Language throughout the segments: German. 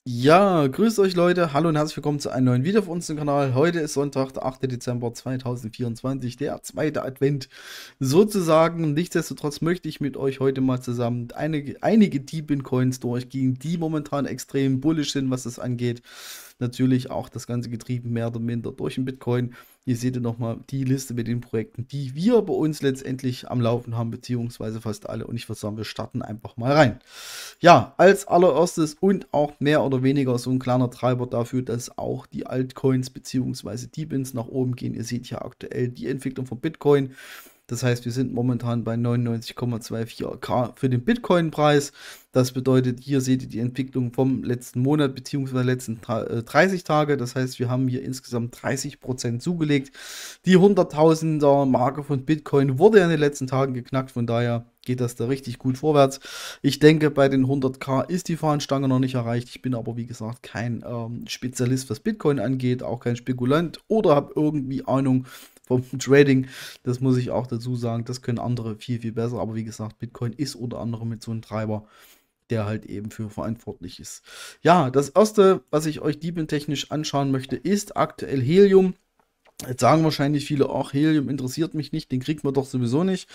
Ja, grüßt euch Leute, hallo und herzlich willkommen zu einem neuen Video auf unserem Kanal. Heute ist Sonntag, der 8. Dezember 2024, der zweite Advent sozusagen. Nichtsdestotrotz möchte ich mit euch heute mal zusammen einige Deepin-Coins durchgehen, die momentan extrem bullish sind, was das angeht. Natürlich auch das Ganze getrieben mehr oder minder durch den Bitcoin. Hier seht ihr nochmal die Liste mit den Projekten, die wir bei uns letztendlich am Laufen haben, beziehungsweise fast alle. Und ich würde sagen, wir starten einfach mal rein. Ja, als allererstes und auch mehr oder weniger so ein kleiner Treiber dafür, dass auch die Altcoins bzw. die Bins nach oben gehen. Ihr seht ja aktuell die Entwicklung von Bitcoin. Das heißt, wir sind momentan bei 99,24K für den Bitcoin-Preis. Das bedeutet, hier seht ihr die Entwicklung vom letzten Monat bzw. letzten 30 Tage. Das heißt, wir haben hier insgesamt 30% zugelegt. Die 100.000er Marke von Bitcoin wurde ja in den letzten Tagen geknackt. Von daher geht das da richtig gut vorwärts. Ich denke, bei den 100K ist die Fahnenstange noch nicht erreicht. Ich bin aber, wie gesagt, kein Spezialist, was Bitcoin angeht, auch kein Spekulant oder habe irgendwie Ahnung vom Trading. Das muss ich auch dazu sagen. Das können andere viel, viel besser. Aber wie gesagt, Bitcoin ist unter anderem mit so einem Treiber, der halt eben für verantwortlich ist. Ja, das erste, was ich euch diebentechnisch anschauen möchte, ist aktuell Helium. Jetzt sagen wahrscheinlich viele, ach, Helium interessiert mich nicht, den kriegt man doch sowieso nicht.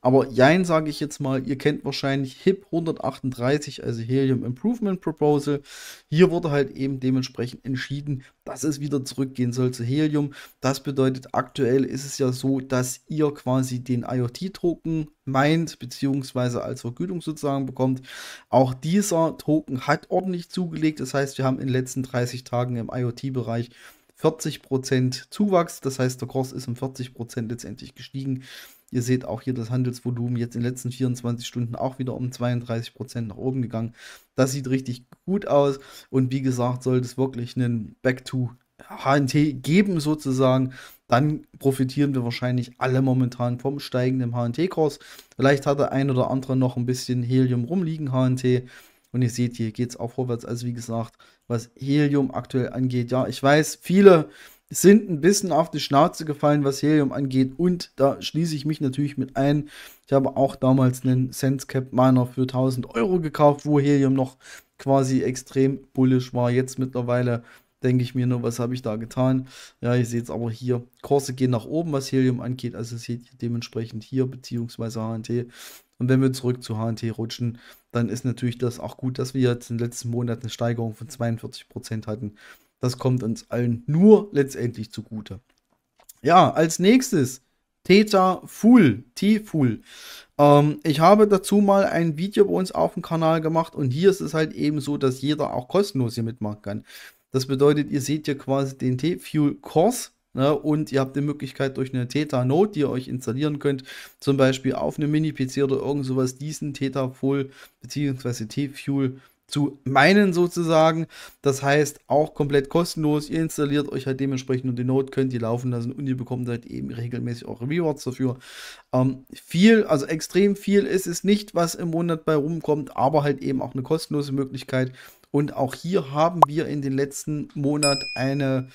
Aber jein, sage ich jetzt mal, ihr kennt wahrscheinlich HIP 138, also Helium Improvement Proposal. Hier wurde halt eben dementsprechend entschieden, dass es wieder zurückgehen soll zu Helium. Das bedeutet, aktuell ist es ja so, dass ihr quasi den IoT-Token meint, beziehungsweise als Vergütung sozusagen bekommt. Auch dieser Token hat ordentlich zugelegt. Das heißt, wir haben in den letzten 30 Tagen im IoT-Bereich 40% Zuwachs, das heißt, der Kurs ist um 40% letztendlich gestiegen. Ihr seht auch hier das Handelsvolumen jetzt in den letzten 24 Stunden auch wieder um 32% nach oben gegangen. Das sieht richtig gut aus und wie gesagt, sollte es wirklich einen Back to HNT geben sozusagen, dann profitieren wir wahrscheinlich alle momentan vom steigenden HNT-Kurs. Vielleicht hat der ein oder andere noch ein bisschen Helium rumliegen, HNT. Und ihr seht, hier geht es auch vorwärts. Also wie gesagt, was Helium aktuell angeht. Ja, ich weiß, viele sind ein bisschen auf die Schnauze gefallen, was Helium angeht. Und da schließe ich mich natürlich mit ein. Ich habe auch damals einen SenseCap Miner für 1000 € gekauft, wo Helium noch quasi extrem bullish war. Jetzt mittlerweile denke ich mir nur, was habe ich da getan? Ja, ihr seht es aber hier. Kurse gehen nach oben, was Helium angeht. Also seht ihr dementsprechend hier, beziehungsweise HNT. Und wenn wir zurück zu HNT rutschen, dann ist natürlich das auch gut, dass wir jetzt in den letzten Monaten eine Steigerung von 42% hatten. Das kommt uns allen nur letztendlich zugute. Ja, als nächstes Theta Full, T-Full. Ich habe dazu mal ein Video bei uns auf dem Kanal gemacht und hier ist es halt eben so, dass jeder auch kostenlos hier mitmachen kann. Das bedeutet, ihr seht hier quasi den T-Fuel-Kurs, ne, und ihr habt die Möglichkeit durch eine Theta-Node, die ihr euch installieren könnt, zum Beispiel auf einem Mini-PC oder irgend sowas, diesen Theta Full bzw. T-Fuel zu meinen sozusagen. Das heißt, auch komplett kostenlos. Ihr installiert euch halt dementsprechend nur die Node, könnt die laufen lassen und ihr bekommt halt eben regelmäßig eure Rewards dafür. Viel, also extrem viel ist es nicht, was im Monat bei rumkommt, aber halt eben auch eine kostenlose Möglichkeit. Und auch hier haben wir in den letzten Monat eine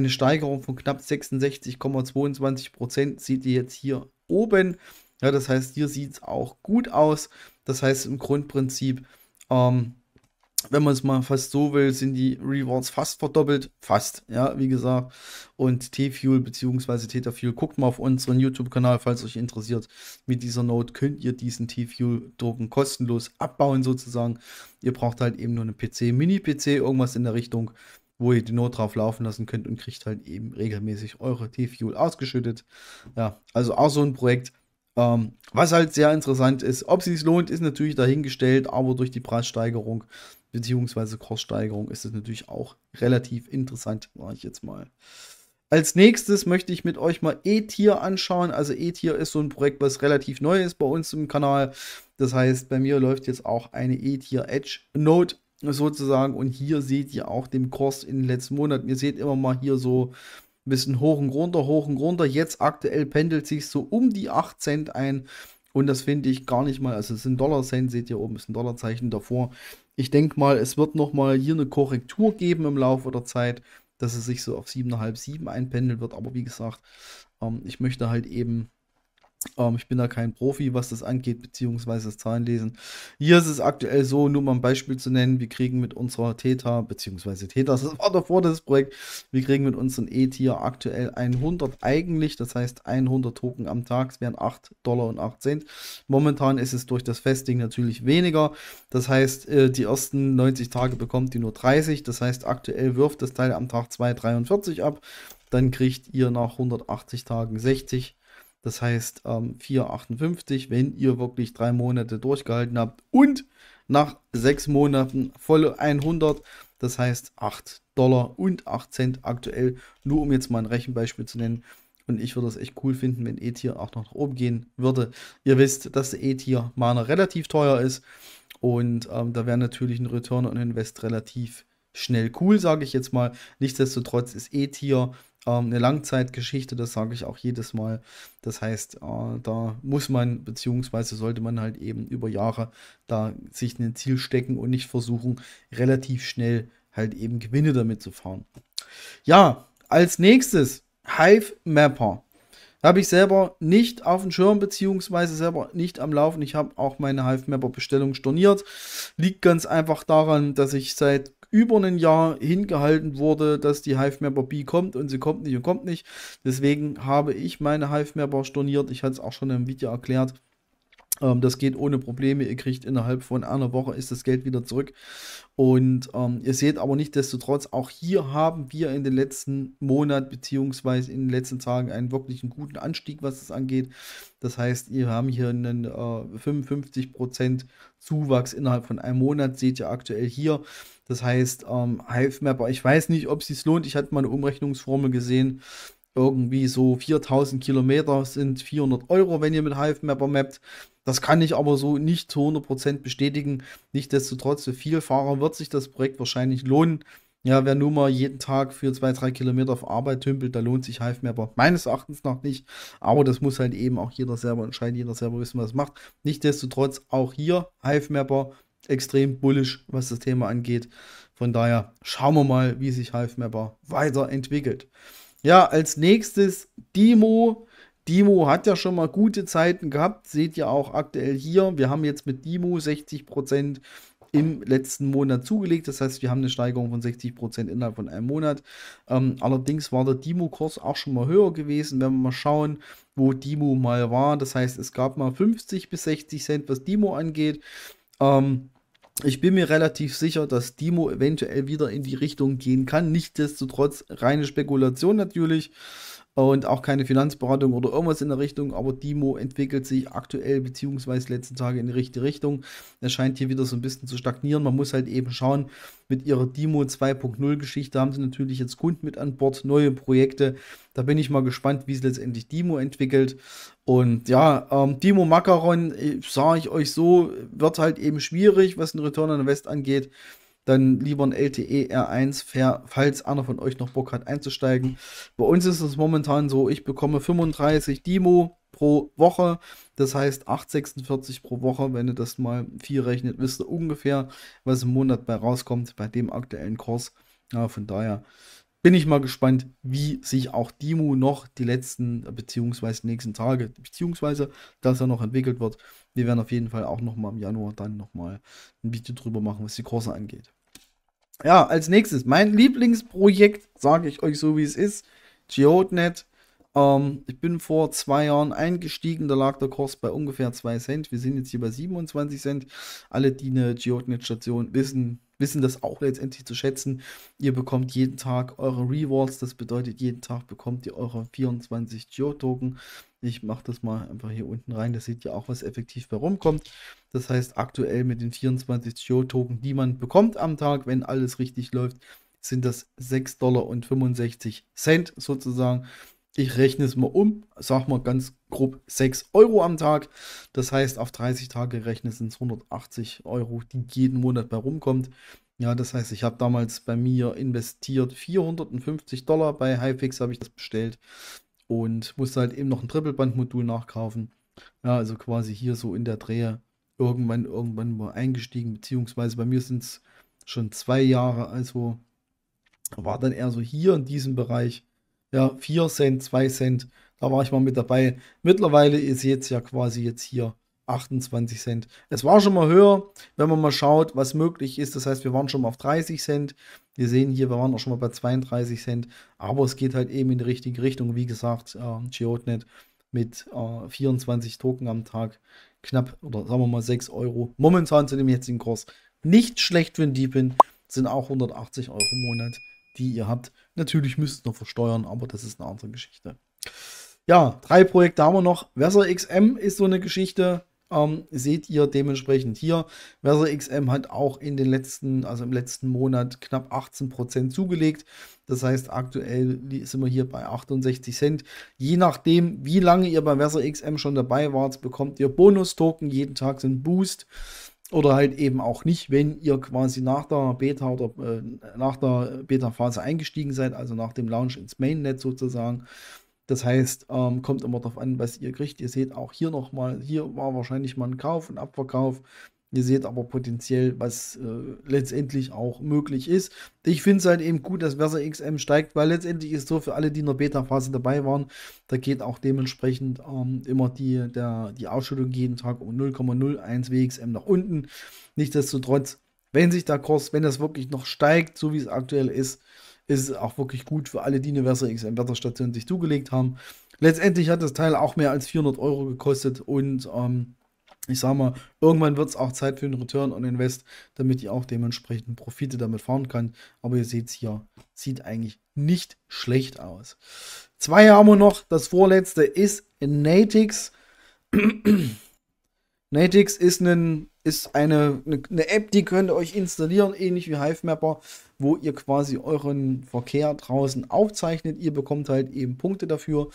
Steigerung von knapp 66,22%. Seht ihr jetzt hier oben. Ja, das heißt, hier sieht es auch gut aus. Das heißt, im Grundprinzip, ähm, wenn man es mal fast so will, sind die Rewards fast verdoppelt. Fast, ja, wie gesagt. Und T-Fuel bzw. Theta-Fuel, guckt mal auf unseren YouTube-Kanal, falls euch interessiert. Mit dieser Node könnt ihr diesen T-Fuel-Token kostenlos abbauen, sozusagen. Ihr braucht halt eben nur einen PC, Mini-PC, irgendwas in der Richtung, wo ihr die Node drauf laufen lassen könnt und kriegt halt eben regelmäßig eure T-Fuel ausgeschüttet. Ja, also auch so ein Projekt. Was halt sehr interessant ist, ob es sich lohnt, ist natürlich dahingestellt, aber durch die Preissteigerung beziehungsweise Kurssteigerung ist es natürlich auch relativ interessant, sage ich jetzt mal. Als nächstes möchte ich mit euch mal E-Tier anschauen. Also E-Tier ist so ein Projekt, was relativ neu ist bei uns im Kanal. Das heißt, bei mir läuft jetzt auch eine E-Tier Edge Node sozusagen. Und hier seht ihr auch den Kurs in den letzten Monaten. Ihr seht immer mal hier so ein bisschen hoch und runter, hoch und runter. Jetzt aktuell pendelt sich so um die 8 Cent ein. Und das finde ich gar nicht mal, also es sind Dollar-Cent, seht ihr oben ist ein Dollarzeichen davor. Ich denke mal, es wird noch mal hier eine Korrektur geben im Laufe der Zeit, dass es sich so auf 7,5, 7 einpendeln wird. Aber wie gesagt, ich möchte halt eben Ich bin da kein Profi, was das angeht, beziehungsweise das Zahlenlesen. Hier ist es aktuell so, nur mal ein Beispiel zu nennen, wir kriegen mit unserer Theta, beziehungsweise Theta, das war davor das Projekt, wir kriegen mit unserem E-Tier aktuell 100 eigentlich, das heißt 100 Token am Tag, es wären 8,08 $. Momentan ist es durch das Festing natürlich weniger, das heißt, die ersten 90 Tage bekommt ihr nur 30, das heißt, aktuell wirft das Teil am Tag 2,43 ab, dann kriegt ihr nach 180 Tagen 60. Das heißt 4,58, wenn ihr wirklich 3 Monate durchgehalten habt und nach 6 Monaten volle 100, das heißt 8 $ und 8 Cent aktuell, nur um jetzt mal ein Rechenbeispiel zu nennen. Und ich würde es echt cool finden, wenn E-Tier auch noch nach oben gehen würde. Ihr wisst, dass der E-Tier-Mana relativ teuer ist und da wäre natürlich ein Return on Invest relativ schnell cool, sage ich jetzt mal. Nichtsdestotrotz ist E-Tier eine Langzeitgeschichte, das sage ich auch jedes Mal. Das heißt, da muss man, beziehungsweise sollte man halt eben über Jahre da sich ein Ziel stecken und nicht versuchen, relativ schnell halt eben Gewinne damit zu fahren. Ja, als nächstes Hive Mapper. Habe ich selber nicht auf dem Schirm, beziehungsweise selber nicht am Laufen. Ich habe auch meine Hive Mapper Bestellung storniert. Liegt ganz einfach daran, dass ich seit über einem Jahr hingehalten wurde, dass die Hive Mapper B kommt und sie kommt nicht und kommt nicht. Deswegen habe ich meine Hive Mapper storniert. Ich hatte es auch schon im Video erklärt. Das geht ohne Probleme. Ihr kriegt innerhalb von einer Woche ist das Geld wieder zurück. Und ihr seht aber nichtsdestotrotz, auch hier haben wir in den letzten Monat beziehungsweise in den letzten Tagen einen wirklichen guten Anstieg, was das angeht. Das heißt, wir haben hier einen 55% Zuwachs innerhalb von einem Monat, seht ihr aktuell hier. Das heißt, Hive Mapper, ich weiß nicht, ob es sich lohnt. Ich hatte mal eine Umrechnungsformel gesehen. Irgendwie so 4000 Kilometer sind 400 €, wenn ihr mit Hive Mapper mappt. Das kann ich aber so nicht zu 100% bestätigen. Nichtsdestotrotz, für viele Fahrer wird sich das Projekt wahrscheinlich lohnen. Ja, wer nur mal jeden Tag für 2, 3 Kilometer auf Arbeit tümpelt, da lohnt sich Hive Mapper meines Erachtens noch nicht. Aber das muss halt eben auch jeder selber entscheiden, jeder selber wissen, was er macht. Nichtsdestotrotz auch hier Hive Mapper extrem bullish, was das Thema angeht. Von daher schauen wir mal, wie sich Hive Mapper weiterentwickelt. Ja, als nächstes Dimo. Dimo hat ja schon mal gute Zeiten gehabt, seht ihr auch aktuell hier. Wir haben jetzt mit Dimo 60% im letzten Monat zugelegt. Das heißt, wir haben eine Steigerung von 60% innerhalb von einem Monat. Allerdings war der Dimo-Kurs auch schon mal höher gewesen, wenn wir mal schauen, wo Dimo mal war. Das heißt, es gab mal 50 bis 60 Cent, was Dimo angeht. Ich bin mir relativ sicher, dass Dimo eventuell wieder in die Richtung gehen kann. Nichtsdestotrotz reine Spekulation natürlich und auch keine Finanzberatung oder irgendwas in der Richtung. Aber Dimo entwickelt sich aktuell beziehungsweise letzten Tage in die richtige Richtung. Er scheint hier wieder so ein bisschen zu stagnieren. Man muss halt eben schauen, mit ihrer Dimo 2.0 Geschichte haben sie natürlich jetzt Kunden mit an Bord, neue Projekte. Da bin ich mal gespannt, wie es letztendlich Dimo entwickelt. Und ja, Dimo Macaron, sage ich euch so, wird halt eben schwierig, was den Return on Invest angeht. Dann lieber ein LTE R1, falls einer von euch noch Bock hat einzusteigen. Bei uns ist es momentan so, ich bekomme 35 Dimo pro Woche. Das heißt 8,46 pro Woche. Wenn ihr das mal 4 rechnet, wisst ihr ungefähr, was im Monat bei rauskommt, bei dem aktuellen Kurs. Ja, von daher bin ich mal gespannt, wie sich auch Dimo noch die letzten beziehungsweise nächsten Tage, beziehungsweise dass er noch entwickelt wird. Wir werden auf jeden Fall auch noch mal im Januar dann noch mal ein Video drüber machen, was die Kurse angeht. Ja, als nächstes, mein Lieblingsprojekt, sage ich euch so wie es ist, Geodenet. Ich bin vor 2 Jahren eingestiegen, da lag der Kurs bei ungefähr 2 Cent. Wir sind jetzt hier bei 27 Cent. Alle, die eine Geodenet-Station wissen das auch letztendlich zu schätzen. Ihr bekommt jeden Tag eure Rewards, das bedeutet, jeden Tag bekommt ihr eure 24 Geo-Token. Ich mache das mal einfach hier unten rein, da seht ihr auch, was effektiv bei rumkommt. Das heißt, aktuell mit den 24 Geo-Token, die man bekommt am Tag, wenn alles richtig läuft, sind das 6,65 € sozusagen. Ich rechne es mal um, sag mal ganz grob 6 € am Tag. Das heißt, auf 30 Tage gerechnet sind es 180 €, die jeden Monat bei rumkommt. Ja, das heißt, ich habe damals bei mir investiert 450 $. Bei Hyfix habe ich das bestellt und musste halt eben noch ein Triple-Band-Modul nachkaufen. Ja, also quasi hier so in der Drehe irgendwann mal eingestiegen, beziehungsweise bei mir sind es schon 2 Jahre, also war dann eher so hier in diesem Bereich. Ja, 4 Cent, 2 Cent. Da war ich mal mit dabei. Mittlerweile ist jetzt ja quasi jetzt hier 28 Cent. Es war schon mal höher, wenn man mal schaut, was möglich ist. Das heißt, wir waren schon mal auf 30 Cent. Wir sehen hier, wir waren auch schon mal bei 32 Cent. Aber es geht halt eben in die richtige Richtung. Wie gesagt, Geodnet mit 24 Token am Tag knapp, oder sagen wir mal 6 Euro. Momentan zu dem jetzigen Kurs nicht schlecht für einen Deepin. Sind auch 180 Euro im Monat, die ihr habt. Natürlich müsst ihr noch versteuern, aber das ist eine andere Geschichte. Ja, 3 Projekte haben wir noch. Versa XM ist so eine Geschichte. Seht ihr dementsprechend hier. Versa XM hat auch in den letzten, also im letzten Monat knapp 18% zugelegt. Das heißt, aktuell sind wir hier bei 68 Cent. Je nachdem, wie lange ihr bei Versa XM schon dabei wart, bekommt ihr Bonus-Token. Jeden Tag sind Boost. Oder halt eben auch nicht, wenn ihr quasi nach der Beta oder nach der Beta-Phase eingestiegen seid, also nach dem Launch ins Mainnet sozusagen. Das heißt, kommt immer darauf an, was ihr kriegt. Ihr seht auch hier nochmal, hier war wahrscheinlich mal ein Kauf und Abverkauf. Ihr seht aber potenziell, was letztendlich auch möglich ist. Ich finde es halt eben gut, dass Versa XM steigt, weil letztendlich ist so für alle, die in der Beta-Phase dabei waren, da geht auch dementsprechend immer die Ausschüttung jeden Tag um 0,01 WXM nach unten. Nichtsdestotrotz, wenn sich der Kurs, wenn das wirklich noch steigt, so wie es aktuell ist es auch wirklich gut für alle, die eine Versa XM-Wetterstation sich zugelegt haben. Letztendlich hat das Teil auch mehr als 400 Euro gekostet und ich sag mal, irgendwann wird es auch Zeit für einen Return on Invest, damit ihr auch dementsprechend Profite damit fahren kann. Aber ihr seht es hier, sieht eigentlich nicht schlecht aus. 2 haben wir noch. Das vorletzte ist Natix. Natix ist eine App, die könnt ihr euch installieren, ähnlich wie Hivemapper, wo ihr quasi euren Verkehr draußen aufzeichnet. Ihr bekommt halt eben Punkte dafür.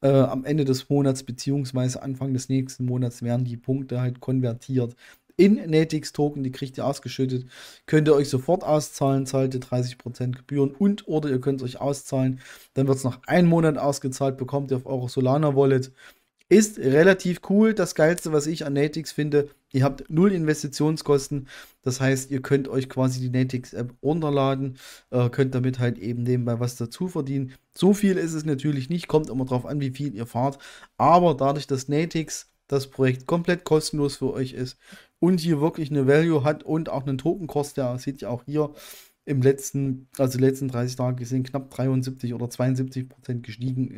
Am Ende des Monats beziehungsweise Anfang des nächsten Monats werden die Punkte halt konvertiert in Natix-Token. Die kriegt ihr ausgeschüttet. Könnt ihr euch sofort auszahlen, zahlt ihr 30% Gebühren und oder ihr könnt es euch auszahlen. Dann wird es nach einem Monat ausgezahlt, bekommt ihr auf eure Solana-Wallet. Ist relativ cool. Das Geilste, was ich an Natix finde, ihr habt 0 Investitionskosten. Das heißt, ihr könnt euch quasi die Natix-App runterladen, könnt damit halt eben nebenbei was dazu verdienen. So viel ist es natürlich nicht, kommt immer drauf an, wie viel ihr fahrt. Aber dadurch, dass Natix das Projekt komplett kostenlos für euch ist und hier wirklich eine Value hat und auch einen Tokenkurs, der seht ihr auch hier im letzten 30 Tage gesehen, knapp 73 oder 72% gestiegen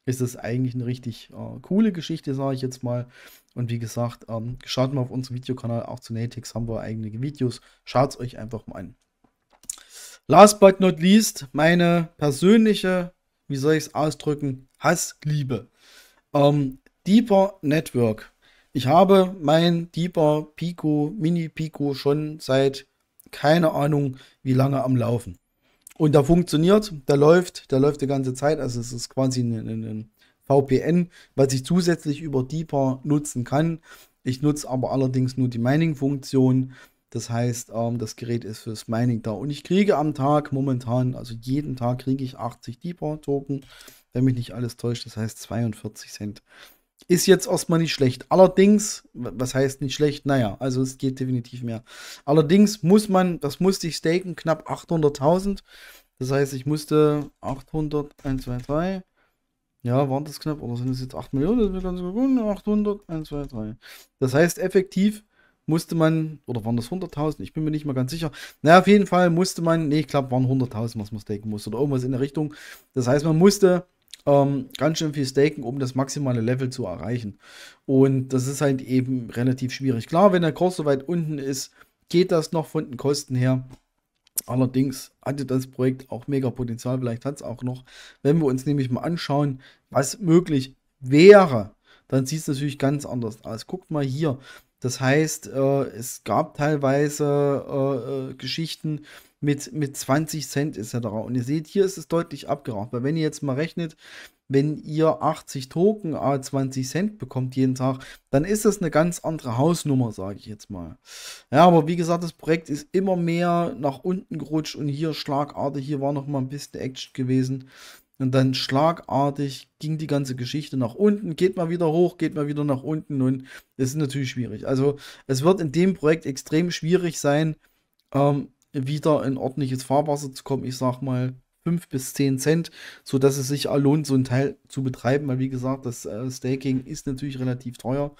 ist das eigentlich eine richtig coole Geschichte, sage ich jetzt mal. Und wie gesagt, schaut mal auf unserem Videokanal, auch zu Natix haben wir eigene Videos. Schaut es euch einfach mal an. Last but not least, meine persönliche, wie soll ich es ausdrücken, Hassliebe. Deeper Network. Ich habe mein Deeper Pico, Mini Pico schon seit keine Ahnung wie lange am Laufen. Und der funktioniert, der läuft die ganze Zeit. Also es ist quasi ein VPN, was ich zusätzlich über Deeper nutzen kann. Ich nutze aber allerdings nur die Mining-Funktion. Das heißt, das Gerät ist fürs Mining da. Und ich kriege am Tag momentan, also jeden Tag kriege ich 80 Deeper-Token, wenn mich nicht alles täuscht. Das heißt 42 Cent. Ist jetzt erstmal nicht schlecht. Allerdings, was heißt nicht schlecht? Naja, also es geht definitiv mehr. Allerdings das musste ich staken, knapp 800.000. Das heißt, ich musste 800, 1, 2, 3. Ja, waren das knapp? Oder sind es jetzt 8 Millionen? Das ist ganz gut. 800, 1, 2, 3. Das heißt, effektiv musste man, oder waren das 100.000? Ich bin mir nicht mal ganz sicher. Naja, auf jeden Fall musste man, nee, ich glaube, waren 100.000, was man staken musste. Oder irgendwas in der Richtung. Das heißt, man musste ganz schön viel staken, um das maximale Level zu erreichen. Und das ist halt eben relativ schwierig. Klar, wenn der Kurs so weit unten ist, geht das noch von den Kosten her. Allerdings hatte das Projekt auch mega Potenzial. Vielleicht hat es auch noch. Wenn wir uns nämlich mal anschauen, was möglich wäre, dann sieht es natürlich ganz anders aus. Guckt mal hier. Das heißt, es gab teilweise Geschichten mit 20 Cent etc. Und ihr seht, hier ist es deutlich abgeraucht. Weil wenn ihr jetzt mal rechnet, wenn ihr 80 Token à 20 Cent bekommt jeden Tag, dann ist das eine ganz andere Hausnummer, sage ich jetzt mal. Ja, aber wie gesagt, das Projekt ist immer mehr nach unten gerutscht und hier schlagartig, hier war noch mal ein bisschen Action gewesen. Und dann schlagartig ging die ganze Geschichte nach unten, geht mal wieder hoch, geht mal wieder nach unten und es ist natürlich schwierig. Also es wird in dem Projekt extrem schwierig sein, wieder in ordentliches Fahrwasser zu kommen. Ich sag mal 5 bis 10 Cent, sodass es sich auch lohnt, so ein Teil zu betreiben, weil wie gesagt, das Staking ist natürlich relativ teuer.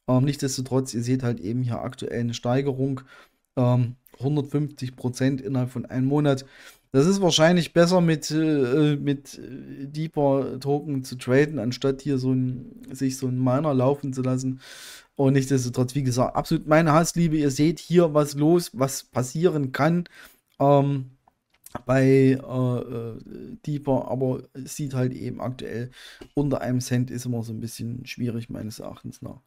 Nichtsdestotrotz, ihr seht halt eben hier aktuell eine Steigerung, 150% innerhalb von einem Monat. Das ist wahrscheinlich besser mit Deeper Token zu traden, anstatt hier sich so ein Miner laufen zu lassen. Und nichtsdestotrotz, wie gesagt, absolut meine Hassliebe. Ihr seht hier was passieren kann bei Deeper, aber es sieht halt eben aktuell unter einem Cent ist immer so ein bisschen schwierig, meines Erachtens nach.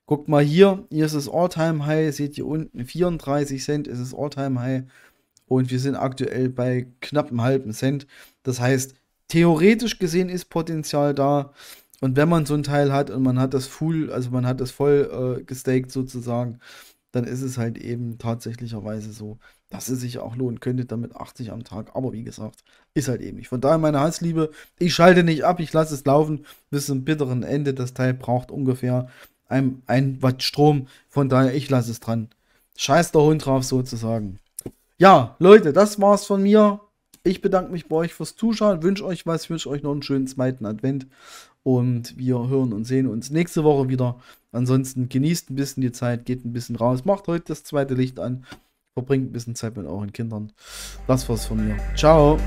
Guckt mal hier ist das All-Time High, seht ihr unten, 34 Cent ist das All-Time High und wir sind aktuell bei knapp einem halben Cent. Das heißt, theoretisch gesehen ist Potenzial da und wenn man so ein Teil hat und man hat das man hat das voll gestaked sozusagen, dann ist es halt eben tatsächlicherweise so, dass es sich auch lohnen könnte, damit 80 am Tag. Aber wie gesagt, ist halt eben nicht. Von daher meine Hassliebe, ich schalte nicht ab, ich lasse es laufen bis zum bitteren Ende. Das Teil braucht ungefähr ein Watt Strom. Von daher, ich lasse es dran. Scheiß der Hund drauf sozusagen. Ja, Leute, das war's von mir. Ich bedanke mich bei euch fürs Zuschauen, wünsche euch noch einen schönen zweiten Advent. Und wir hören und sehen uns nächste Woche wieder. Ansonsten genießt ein bisschen die Zeit, geht ein bisschen raus, macht heute das zweite Licht an, verbringt ein bisschen Zeit mit euren Kindern. Das war's von mir. Ciao.